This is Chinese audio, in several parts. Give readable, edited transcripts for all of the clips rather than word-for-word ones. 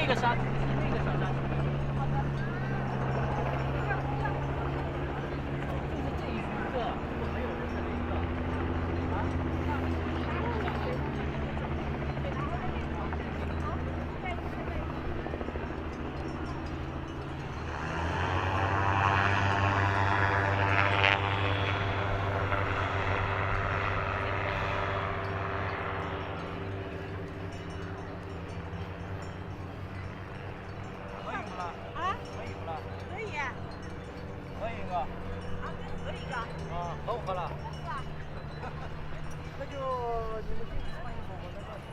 个沙，是那个小沙。好的。就是这一个，没有人的那个。啊？都喝了。那就你们进去换衣服，我在这里。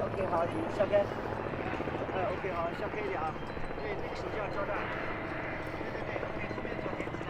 OK， 好，你下开。OK， 好，下开一点啊。对，这个手机要交战。对，这边交给你了。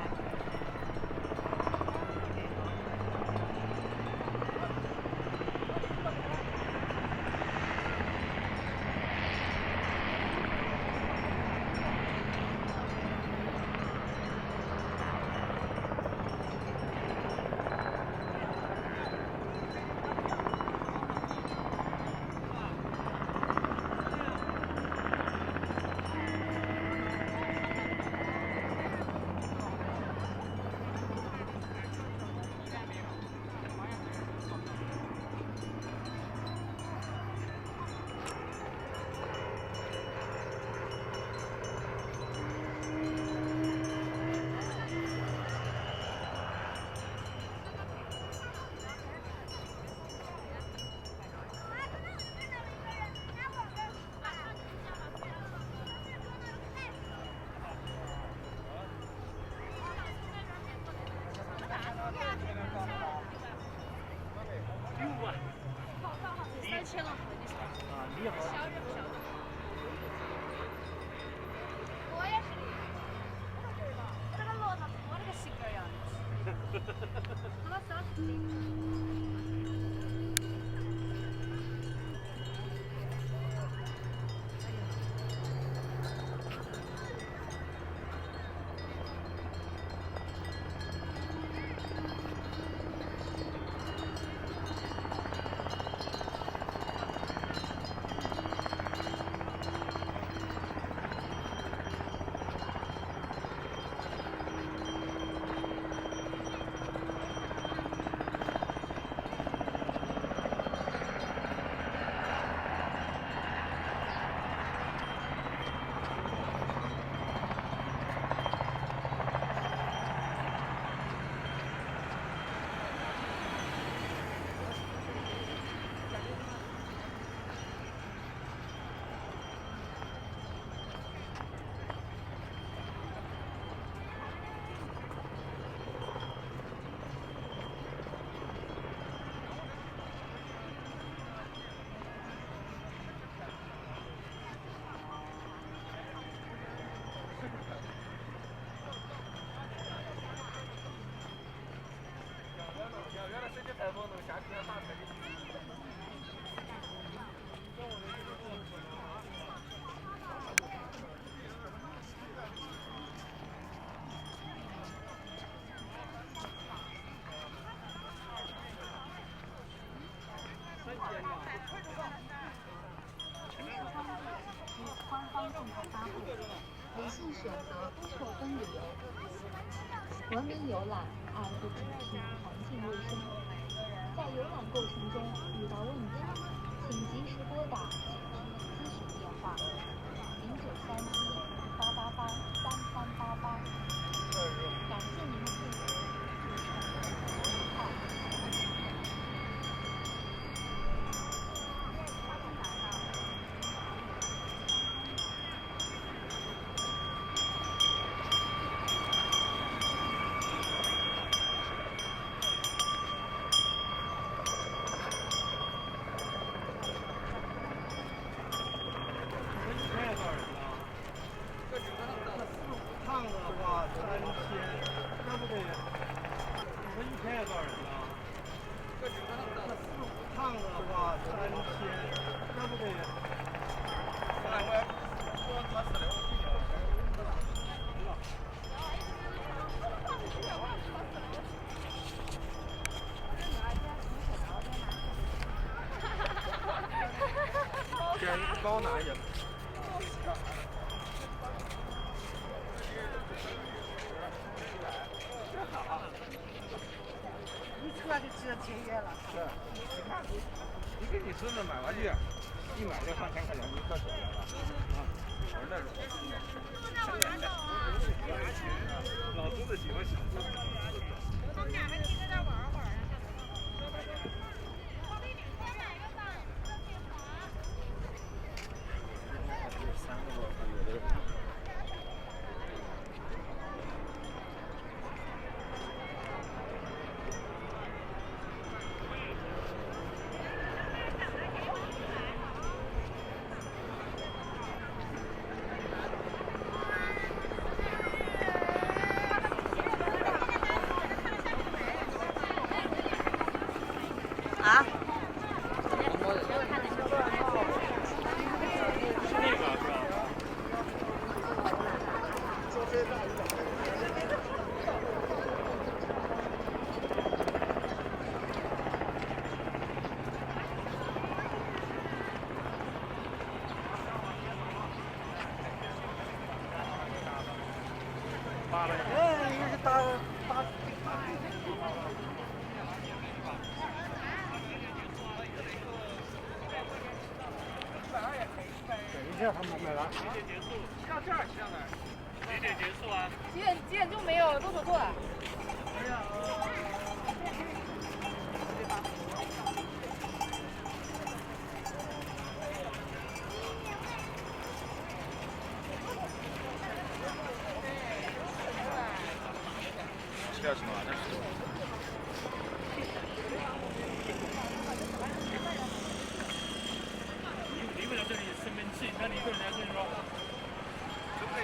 我也是的，这个骡子我那个媳妇儿样的，老少是的。官方动态发布，理性选择，错峰旅游，文明游览，爱护主题，环境卫生。在游览过程中遇到问题，请及时拨打紧急咨询电话0937888388。感谢您的配合，祝乘客愉快。趟的话3000，那不得？后来我也不知道他是那种。帮我拿一下。一出来就知道节约了。是。你给你孙子买玩具，一买就上1000块钱，你可舍得了啊！我是那种。老孙子喜欢小孙子。他们俩还去那玩会儿。啊？扒了，又是搭。等一下，他们买了。几点结束？上这儿，上哪儿？几点结束啊？几点钟没有动手做了？没有。吃点什么？离不了这里生闷气，那你一个人来这里说。可以。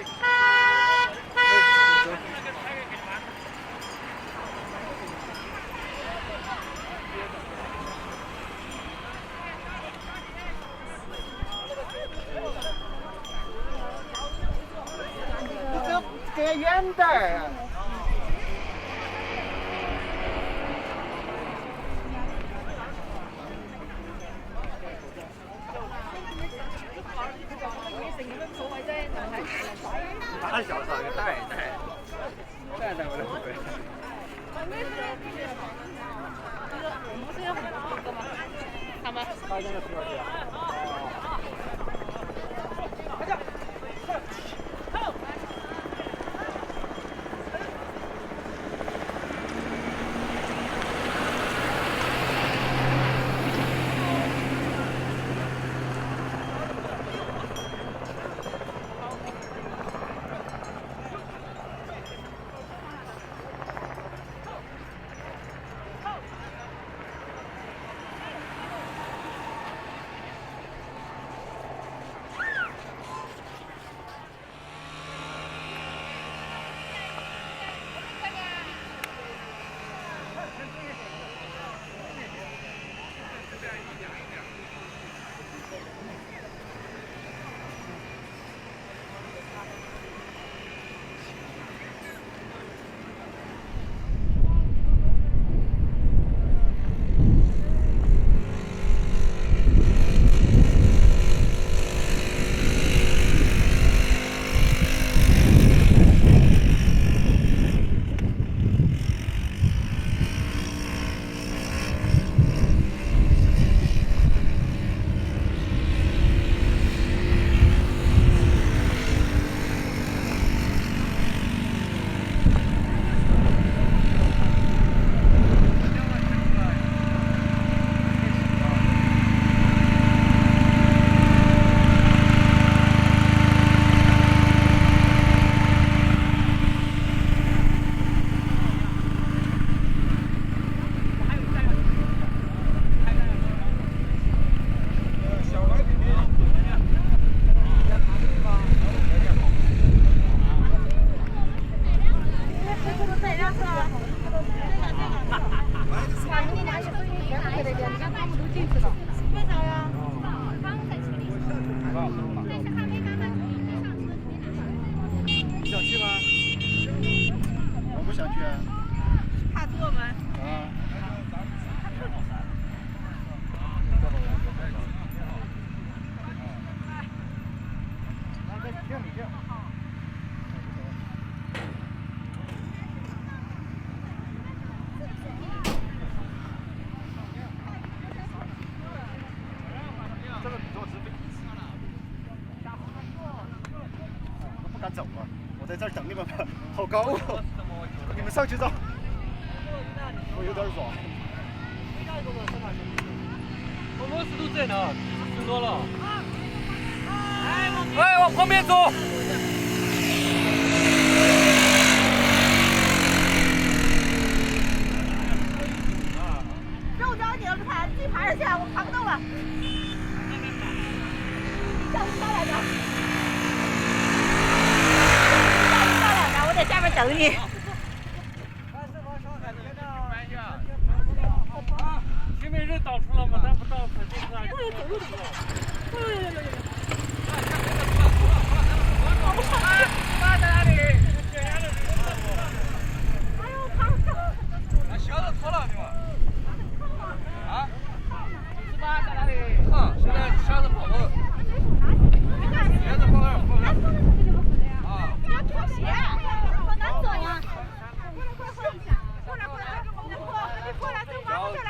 那个菜给你拿。你这给远点儿。大小上个带我的腿。不是有很多个吗？他们。他那个是多少？快点！在这儿等你们吧，好高哦！你们上去走，我有点软。俄罗斯都在哪？听多了。哎，往旁边走。肉脚你要是爬，自己爬上去，我爬不动了。你叫不下来的。下来的，我在下面等你。前面人挡出了吗？咱不挡，肯定是。我有走路的。妈在哪里？哎呦，爬不上。箱子错了，你们。啊？是吧？在哪里？现在箱子跑了。箱子放那儿，放那儿。啊。你要脱鞋，往哪走呀？过来，走过来。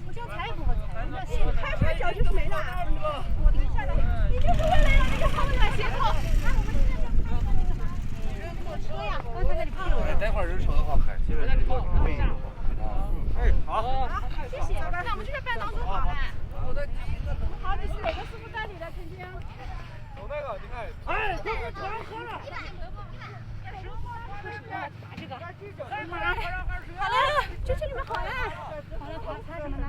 我脚踩不踩？开出来脚就是没了。我停下来，你就是为了让那个他们买鞋套。车呀，刚才那里跑了。待会儿人少的话开，现在多可以。哎，好。谢谢。那我们这边办当中好嘞。好，你是哪个师傅带你的？肯定。有那个，你看。哎，这个突然喝了。打这个。好了，就这里面好了。好了，爬什么呢？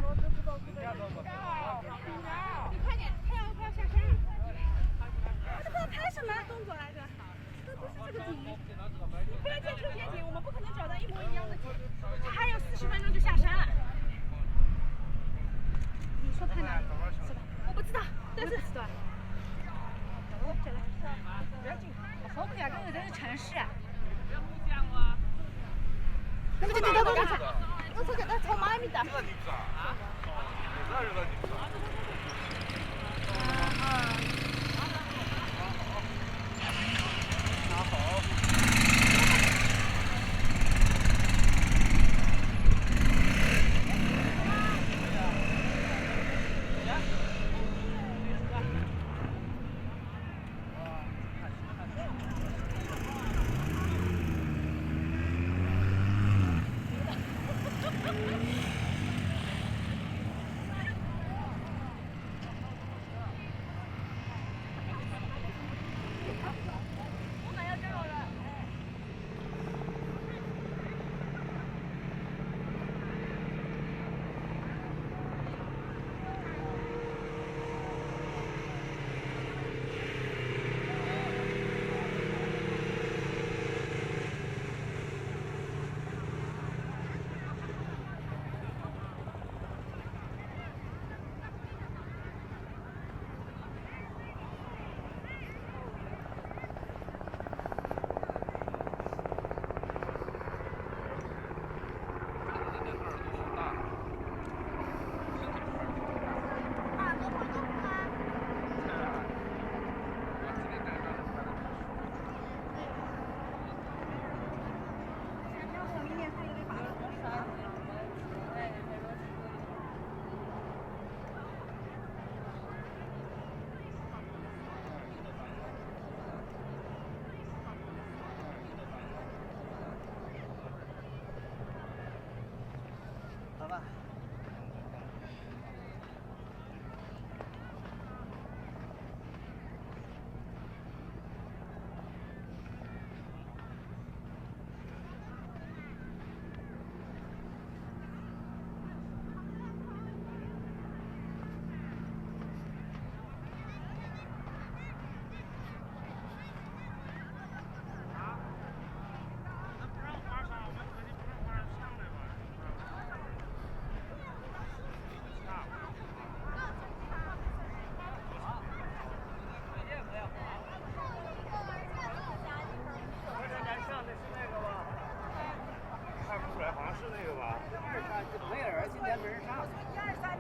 你快点，太阳快要下山了。我都不知道拍什么动作来着，都不是这个景。你不要见这片景，我们不可能找到一模一样的景。还有40分钟就下山了。你说拍哪里？是吧？我不知道，但是知道。这来，好不呀，这是城市。那么就走到这，我说那从妈咪的。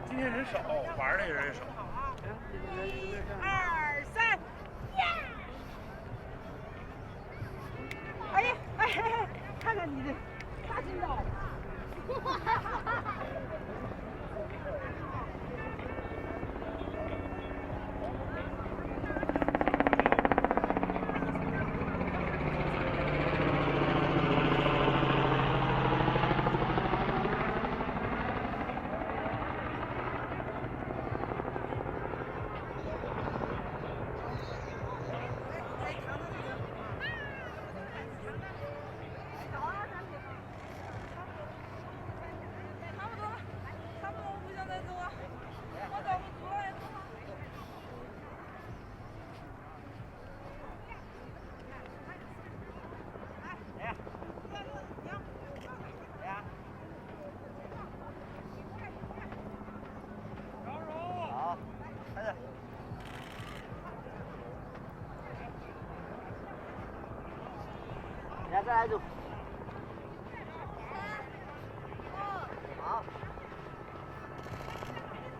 今天人少，玩的人少。1、2、3，哎，看看你的，大劲道。再来一组。好，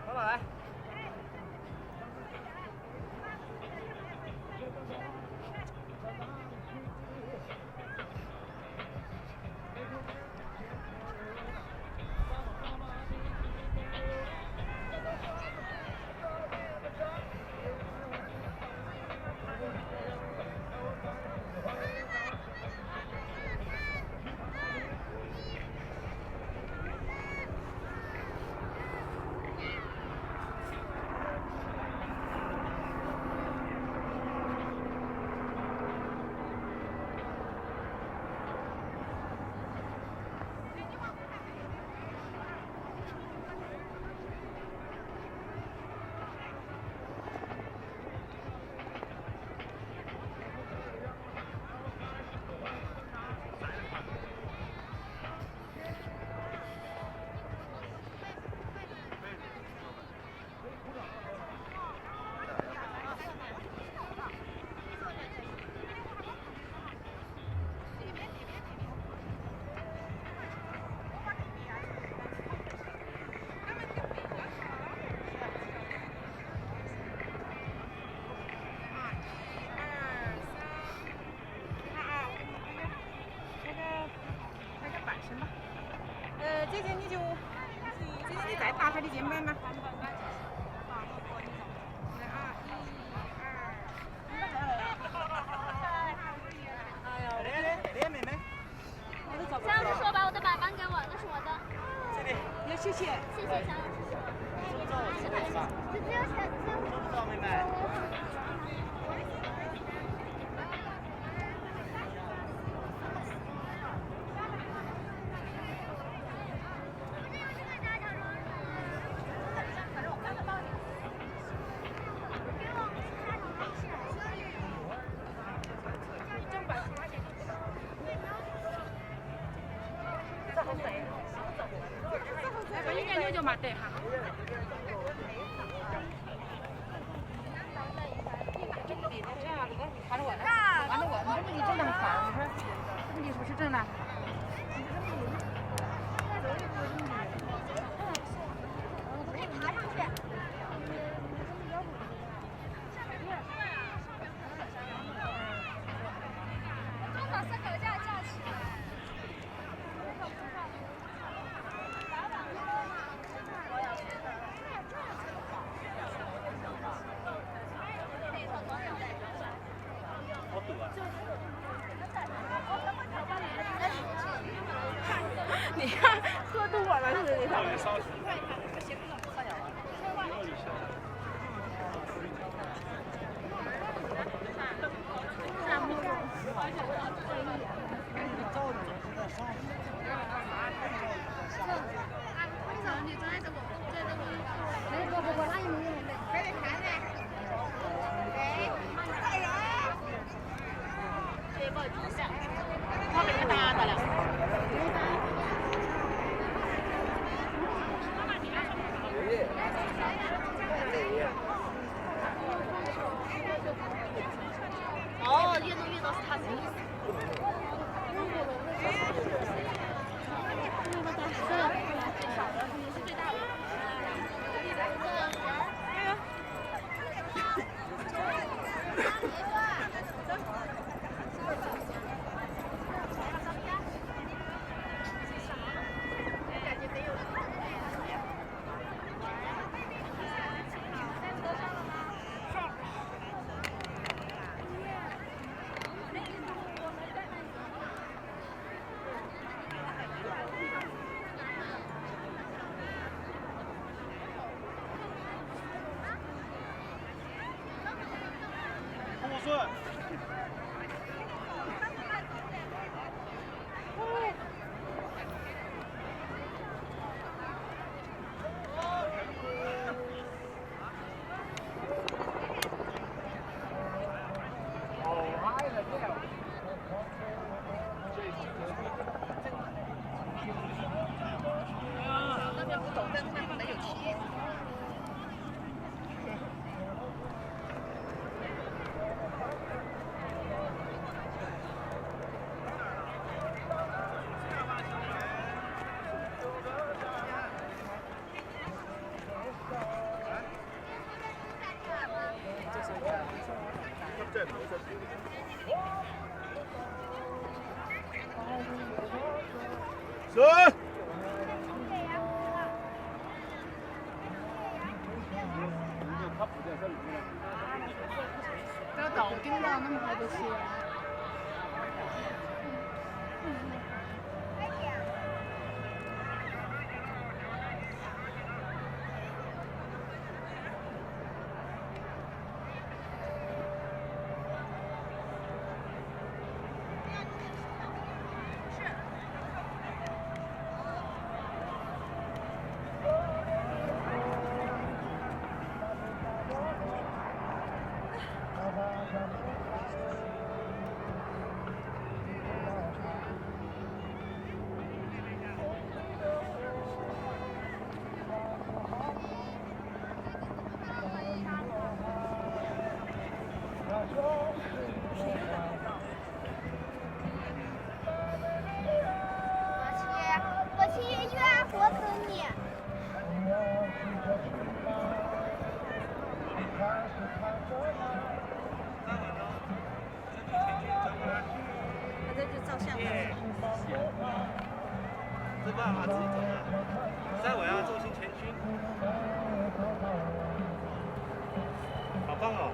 老板来。姐姐你再打他的肩膀嘛。来，妹妹。小老师说把我的板板给我，那是我的。这里。要谢谢。谢谢小老师。知不知道我是谁吧？知不知道妹妹？那个应该就没得哈。你真的看，你是不是真的？可以爬上去。中岛三脚架架起来。你看喝多了是不是？我给你打了。哦，越弄越多是他自己。准。这个到顶了，那么好多钱。我去医院，我等你。我这就照相了。这办法自己走的。再我要重心前倾。好棒哦！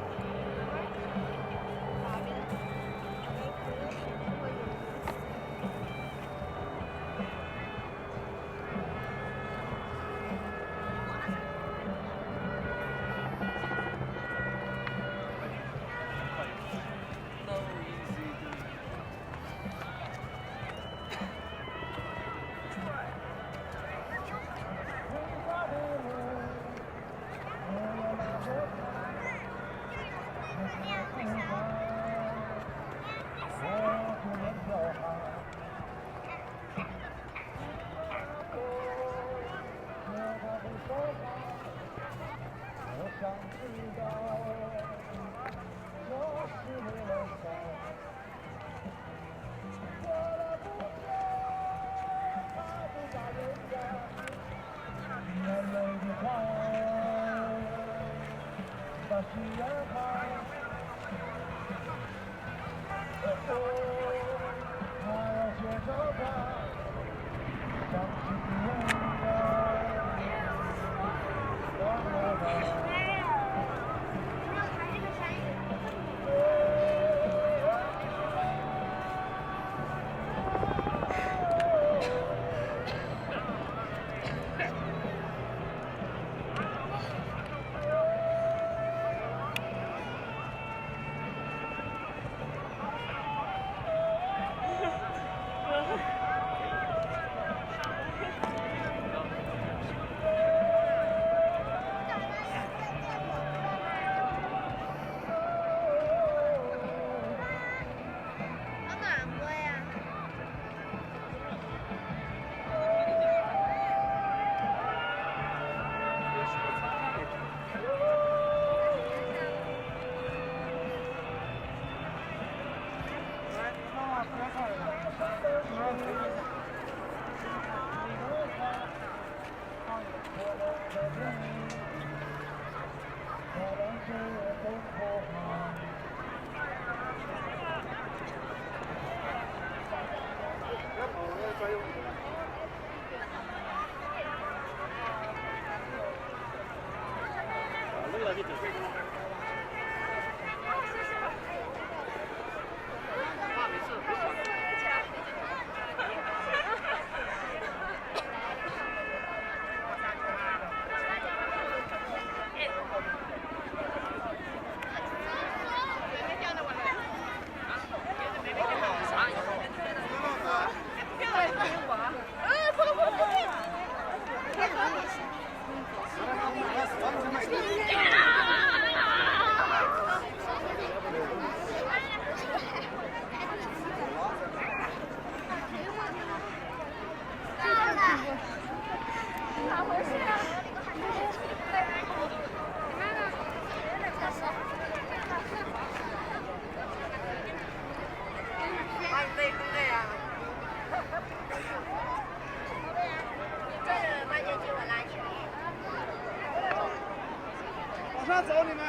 往上走，你们。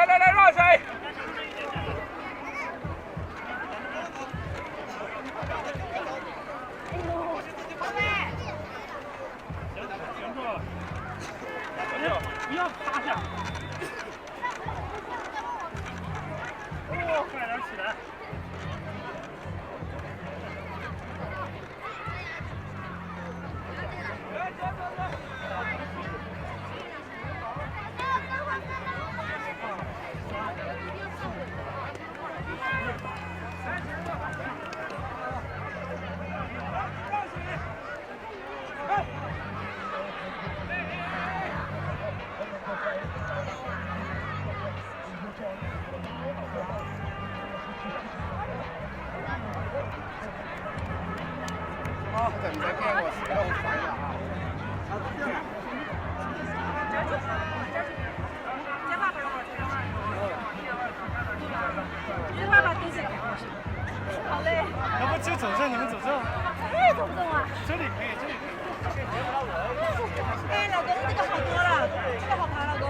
来，让谁？不要趴下。哦，快点起来。你再骗我10个，我烦了啊！好嘞。要不就走这，你们走这。这走不动啊？这里可以，这里可以。哎，老公，这个好多了，这个好爬，老公。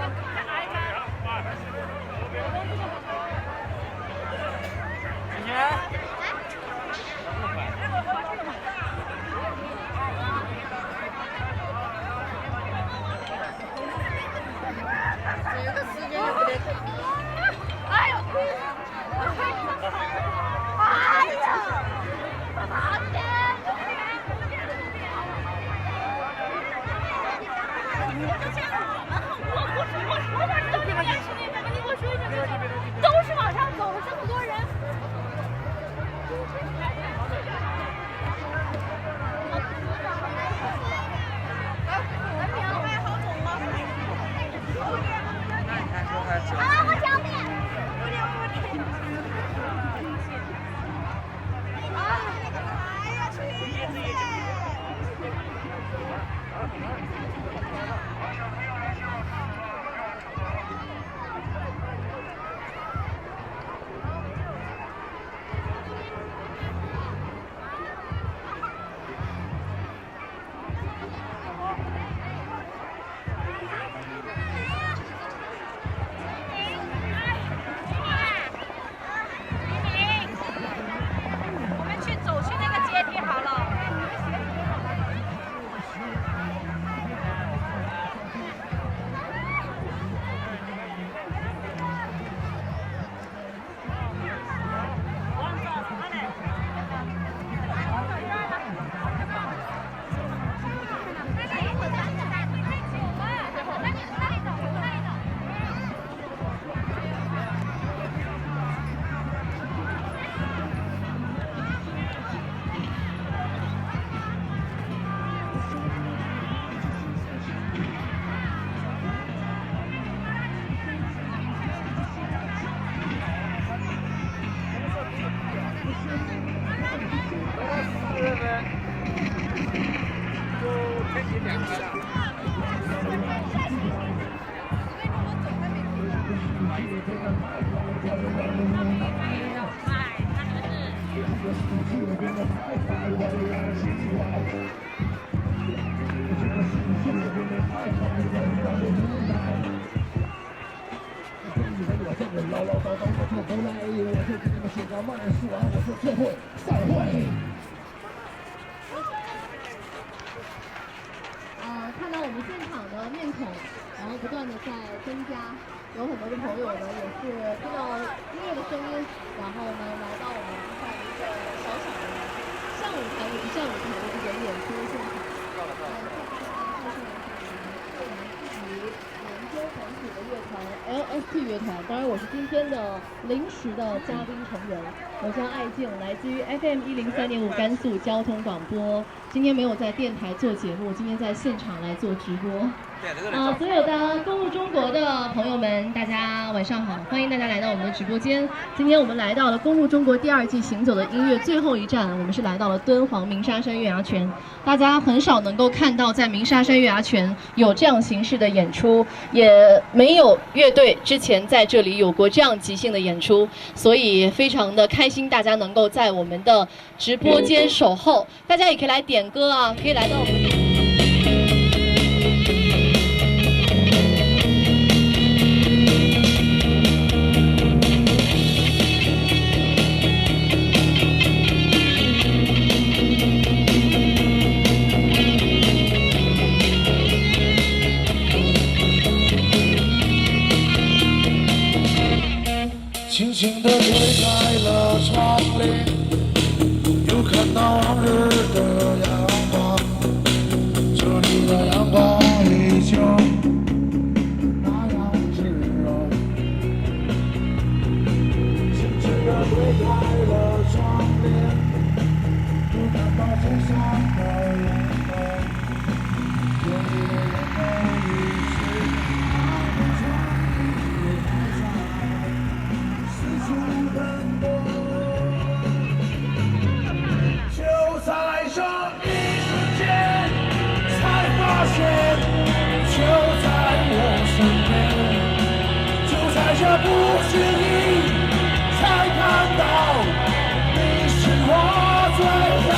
姐姐。这个时间就不得看。哎呦！哎呀！妈的！都是往上走了，这么多人。啊，我小命！哎呀，我们去走去那个阶梯好了。看到我们现场的面孔，然后不断的在增加，有很多的朋友呢也是听到音乐的声音，然后呢来到我们这样一个小小的上舞台与下舞台的这个演出现场。LST 乐团，当然我是今天的临时的嘉宾成员，我叫艾静，来自于 FM 103.5甘肃交通广播。今天没有在电台做节目，今天在现场来做直播。所有的公路中国的朋友们，大家晚上好，欢迎大家来到我们的直播间。今天我们来到了公路中国第2季行走的音乐最后一站，我们是来到了敦煌鸣沙山月牙泉。大家很少能够看到在鸣沙山月牙泉有这样形式的演出，也没有乐队之前在这里有过这样即兴的演出，所以非常的开心，大家能够在我们的直播间守候。大家也可以来点歌啊，可以来到我们。轻轻地推开了窗帘，又看到往日的阳光，这里的阳光依旧那样炙热。轻轻地推开了窗帘，又看到街上的人们，这里的人们已是那么窗里还在四处奔波。就在这一瞬间，才发现，就在我身边，就在这不经意，才看到你是我最爱。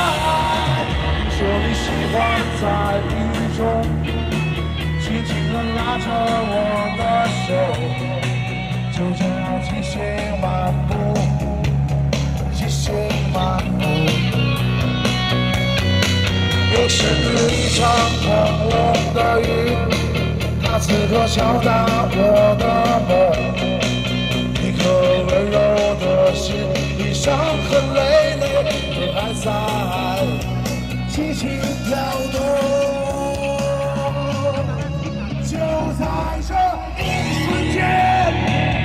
说你喜欢在雨中，轻轻地拉着我的手，就这样即兴漫步，即兴漫步。又是一场朦胧的雨，它此刻敲打我的梦。一颗温柔的心，已伤痕累累，却还在轻轻跳动。就在这一瞬间，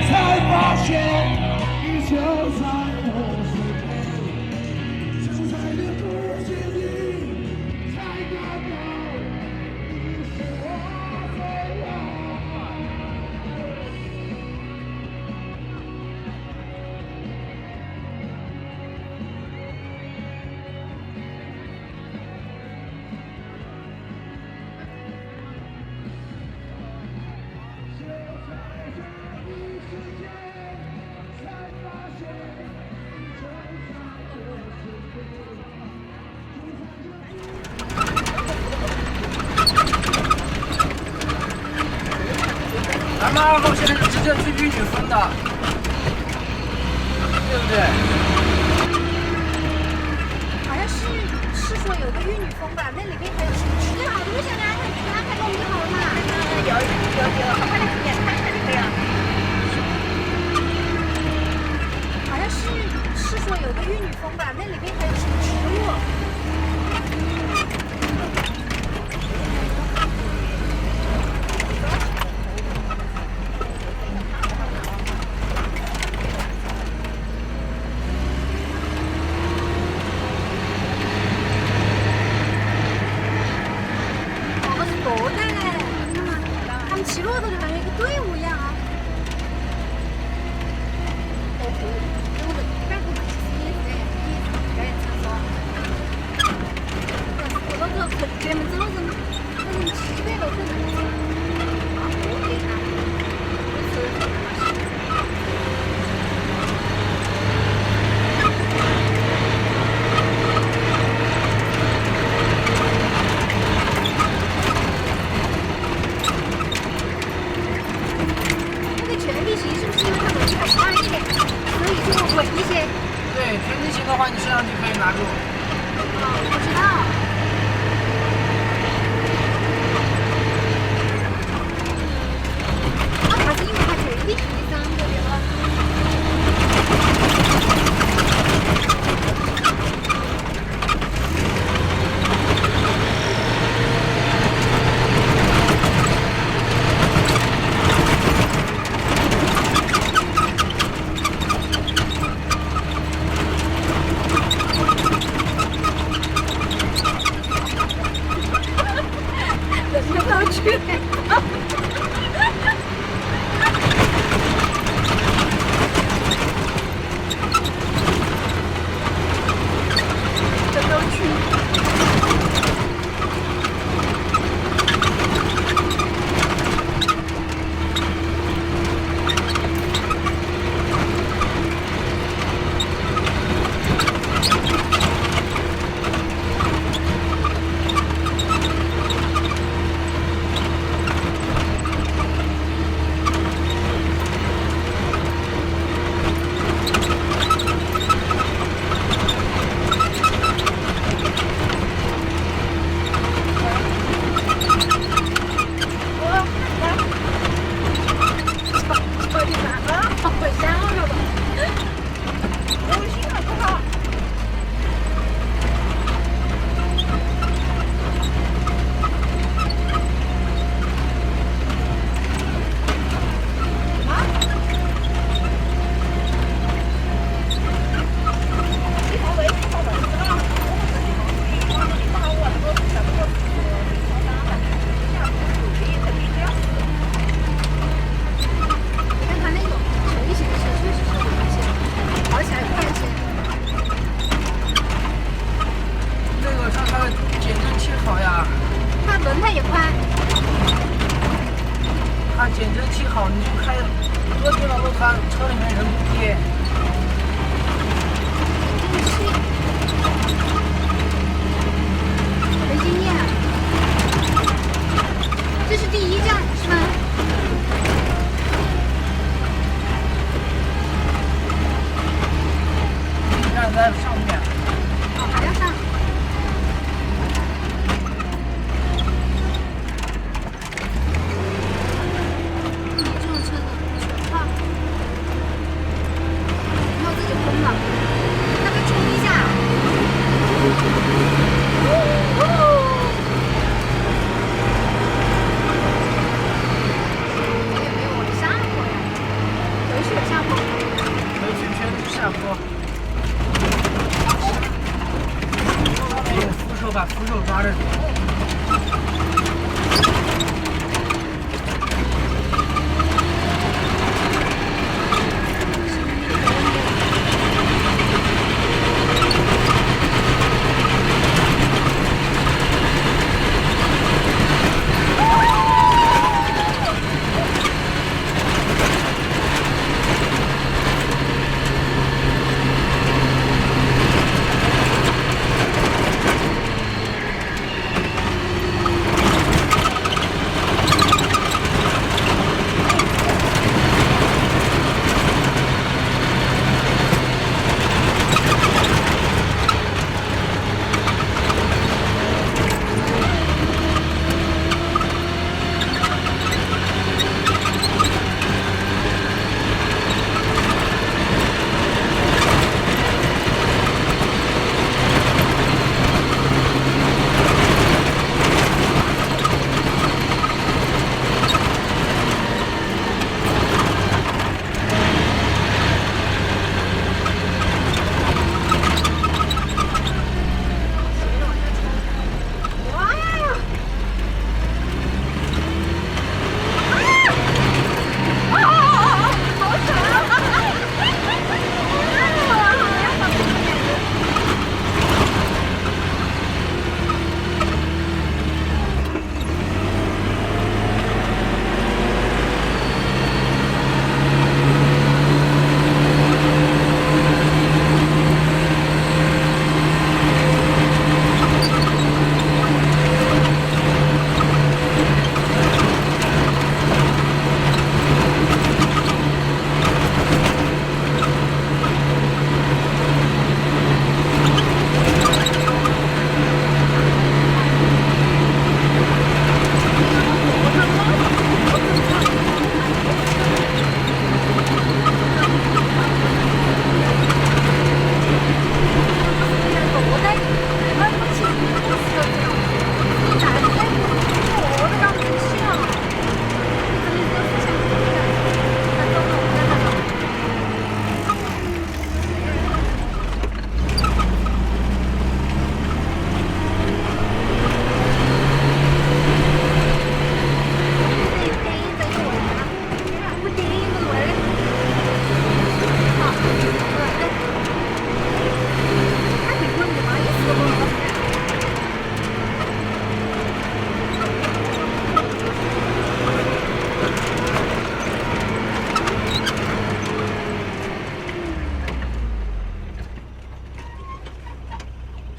才发现你就在我身边，就在这不经意，才感到你是我最爱。咱们2号线是直接去玉女峰的，对不对？好像是说有个玉女峰吧，那里面还有什么吃的？好多小男孩去安排弄就好了嘛。有，很快的时间看看就可以了。好像是说有个玉女峰吧，那里面还有什么植物？骑骆驼的感觉一个队伍一样啊！骆驼专门走路人骑的骆驼。对，全地形的话，你身上就可以拿住。我知道。它是因为它全地形上的你就开多近了都看车里面人不低。没经验。这是第一站是吗？第一站在上面。哦，还要上。这种车子全放，以后自己轰了，那边冲一下。下坡，上面有扶手，把扶手抓着。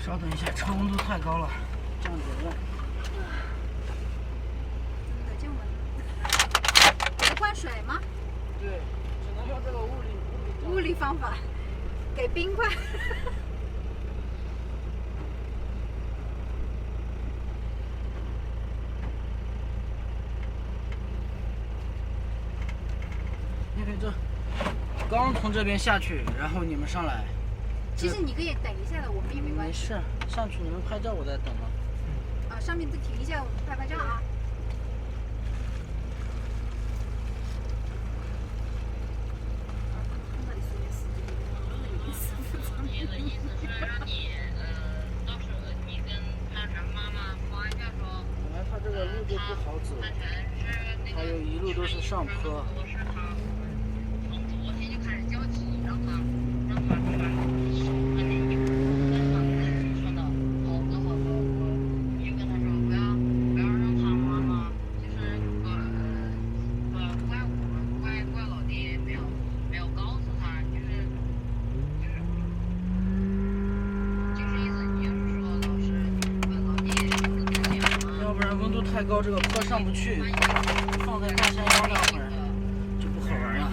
稍等一下，车温度太高了，降解了。可降温。给灌水吗？对，只能用这个物理方法，给冰块。因为这刚从这边下去，然后你们上来。其实你可以等一下的，我们也没关系。没事，上去你们拍照，我在等了。啊，上面再停一下，我们拍照啊。你的意思是让你到时候你跟潘晨妈妈说一下说。本来他这个路就不好走，还有一路都是上坡。从昨天就开始焦急，让他说吧。高，这个坡上不去，放在半山腰那会儿就不好玩了。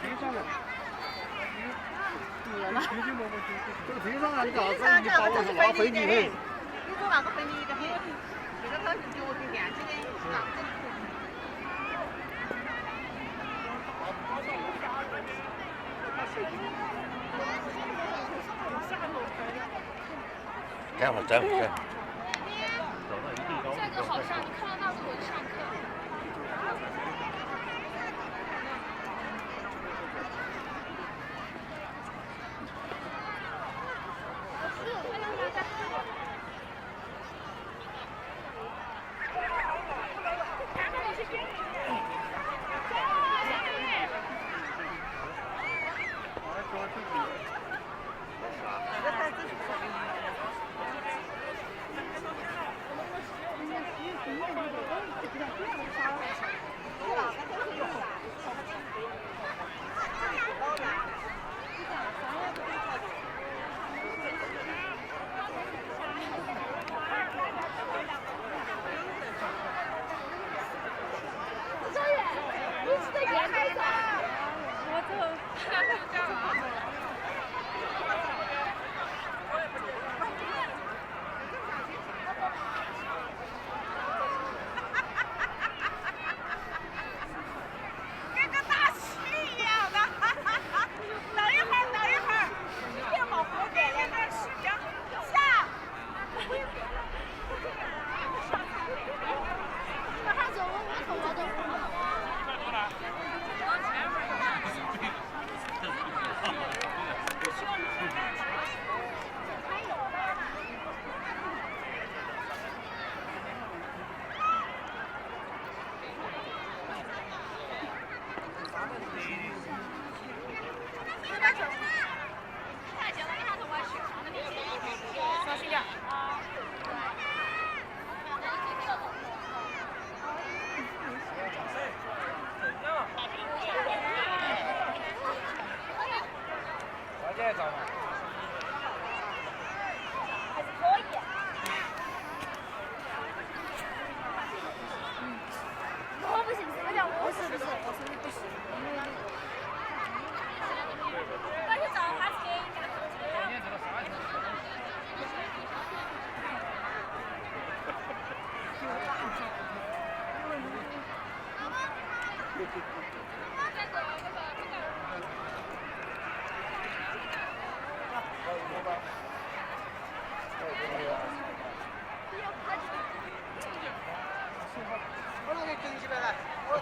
冰上了。对了。这个冰上啊，你干啥子？你把我是拉飞你的。你说那个飞你的很，这个他是脚的垫起的。待会儿，待会儿。价格好上，你看到那个我就上课。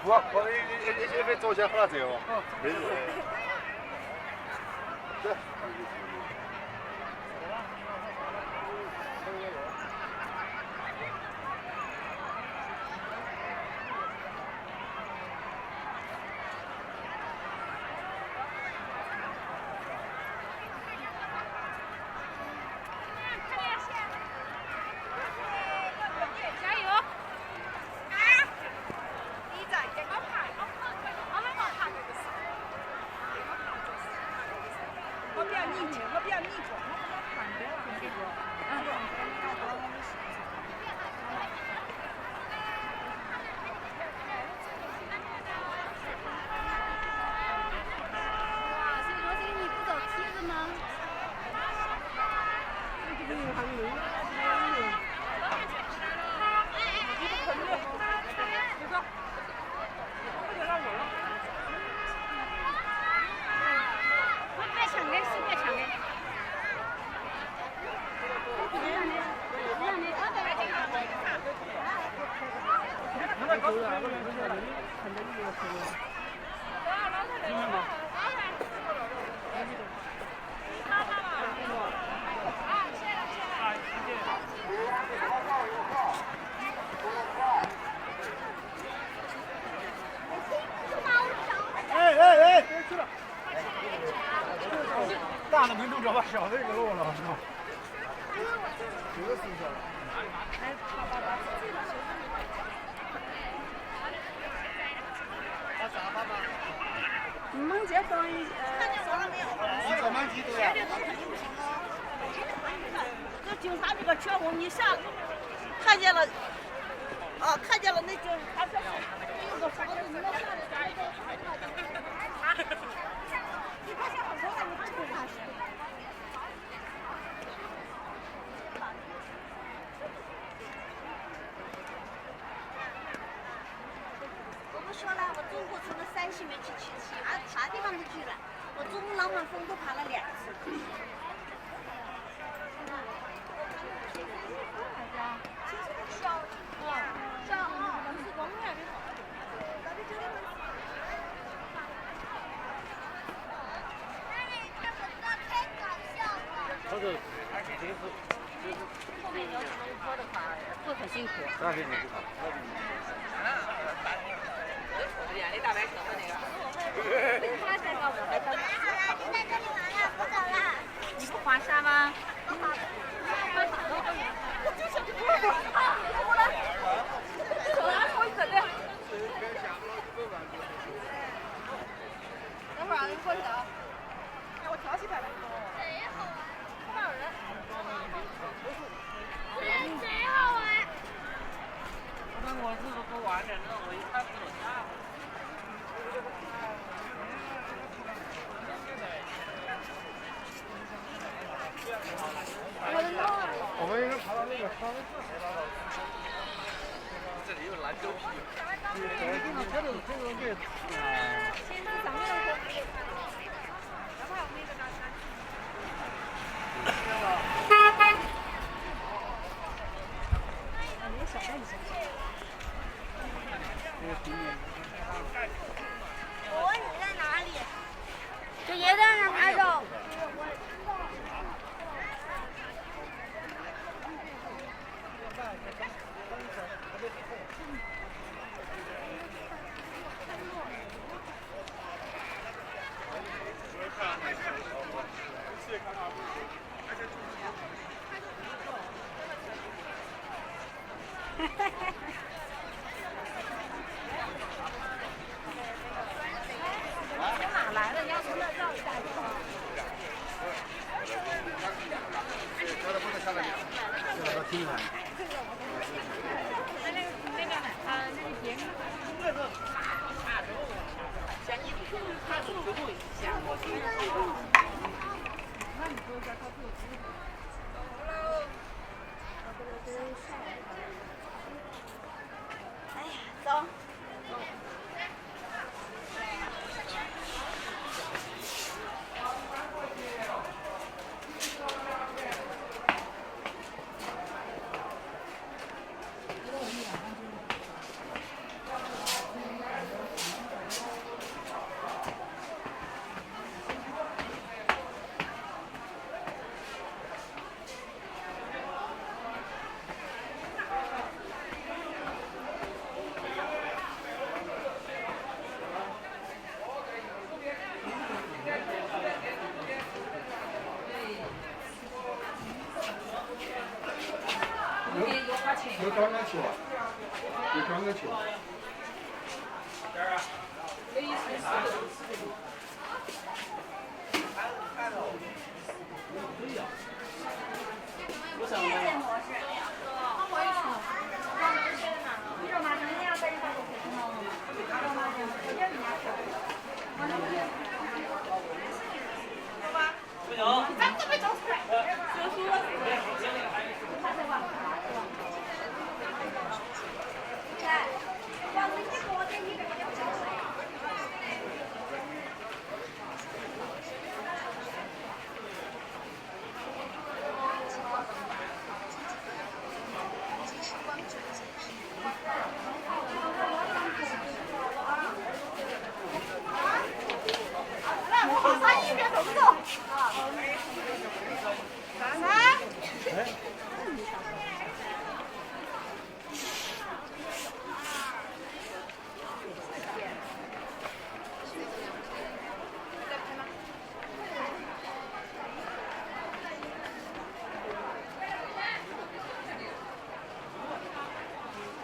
不，我走起来好了这个。没事。对。大的能中着吧，小的给漏了是吧？这个是不是？你们这东西说了没有？你怎么记住呀？这警察这个车我你下看见了，啊，看见了那警，他说有个啥子，你们下来。西没去，啥地方都去了。我珠穆朗玛峰都爬了2次。这个平时就是后面有什么坡的话，会很辛苦。那边你不好。你大白车的那个。他在搞我在搞。就在这里玩了，不走了。你不滑沙吗？不滑。我就想去玩啊！我来。走啊！我可累。等会儿啊，你过去啊。哎，我跳起来了。贼好玩。多少人？贼好玩。我看我是不玩点那我一看不懂下。我们应该爬到那个山上。这里有兰州啤。对，这种对。先是咱们的。我问你在哪里？这爷在哪拍照？哪来的？要不那绕一下去。哎呀，走。有橄榄球啊，有橄榄球。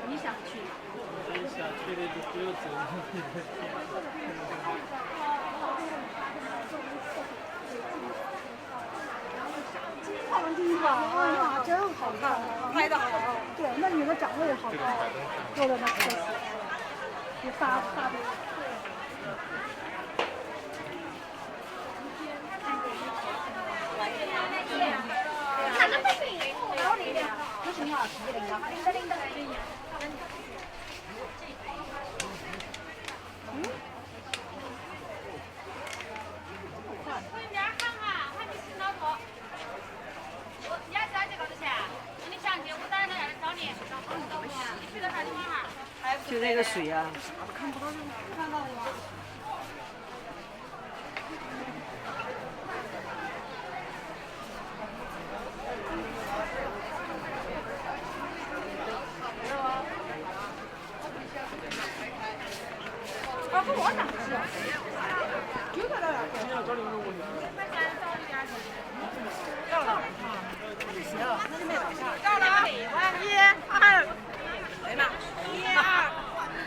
你想去？想去的就不用走。金黄啊，真好看，拍的好。对，那女的长得也好看，做的那特写，也发的。看那么美，高丽的，这是你儿子的呀，领的。那个水啊。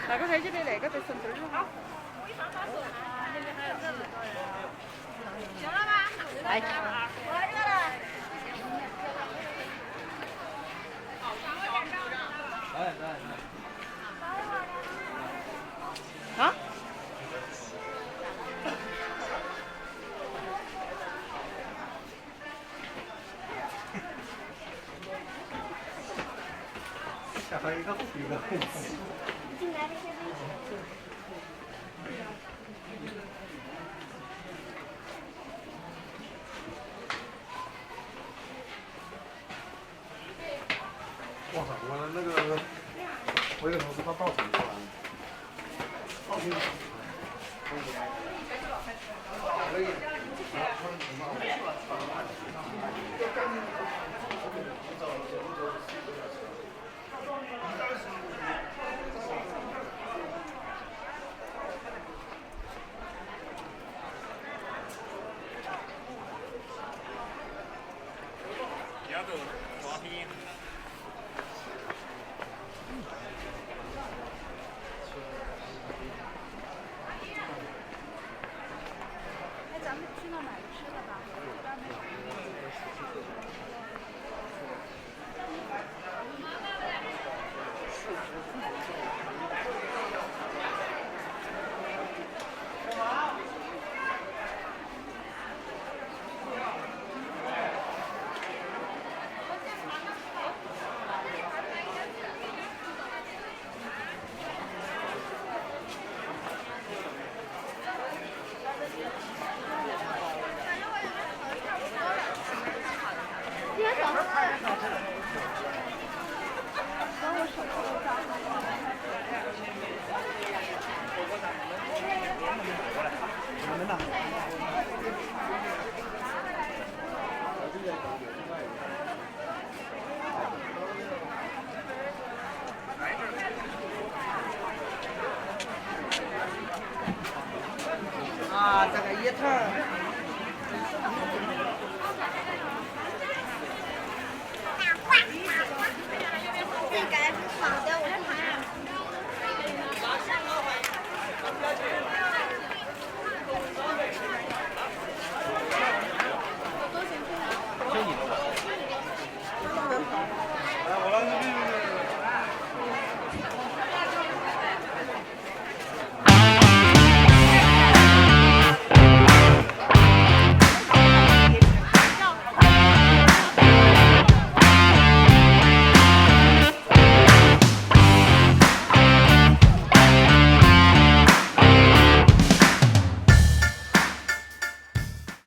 那个飞机的那个在深圳儿。好。行了吧？来。啊？下回一个一个。进来这些危险。哇塞，我那个，我有个同事他报警过来，报警。可以。啊，这个一头。